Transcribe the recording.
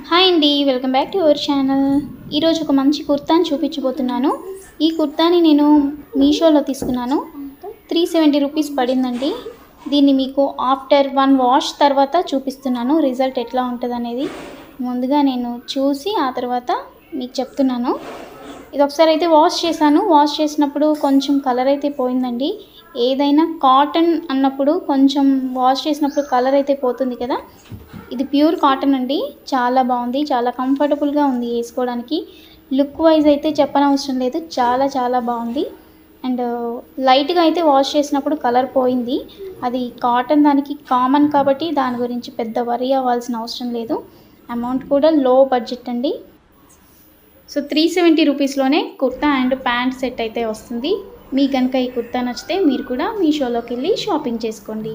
Hi అండి, welcome back to our channel. ఈరోజు ఒక మంచి కుర్తాని చూపించబోతున్నాను. ఈ కుర్తాని నేను మీషోలో తీసుకున్నాను. 370 రూపీస్ పడిందండి. దీన్ని మీకు ఆఫ్టర్ 1 వాష్ తర్వాత చూపిస్తున్నాను రిజల్ట్ ఎట్లా ఉంటుంది అనేది. ముందుగా నేను చూసి ఆ తర్వాత మీకు చెప్తున్నాను. ఇది ఒకసారి అయితే వాష్ చేశాను. వాష్ చేసినప్పుడు కొంచెం కలర్ అయితే పోయిందండి. ఏదైనా కాటన్ అన్నప్పుడు కొంచెం వాష్ చేసినప్పుడు కలర్ అయితే పోతుంది కదా. ఇది ప్యూర్ కాటన్ అండి. చాలా బాగుంది, చాలా కంఫర్టబుల్గా ఉంది వేసుకోవడానికి. లుక్ వైజ్ అయితే చెప్పనవసరం లేదు, చాలా చాలా బాగుంది. అండ్ లైట్గా అయితే వాష్ చేసినప్పుడు కలర్ పోయింది. అది కాటన్, దానికి కామన్ కాబట్టి దాని గురించి పెద్ద వరీ అవ్వాల్సిన అవసరం లేదు. అమౌంట్ కూడా లో బడ్జెట్ అండి. సో 370 రూపీస్లోనే కుర్తా అండ్ ప్యాంట్ సెట్ అయితే వస్తుంది. మీకు కనుక ఈ కుర్తా నచ్చితే మీరు కూడా మీషోలోకి వెళ్ళి షాపింగ్ చేసుకోండి.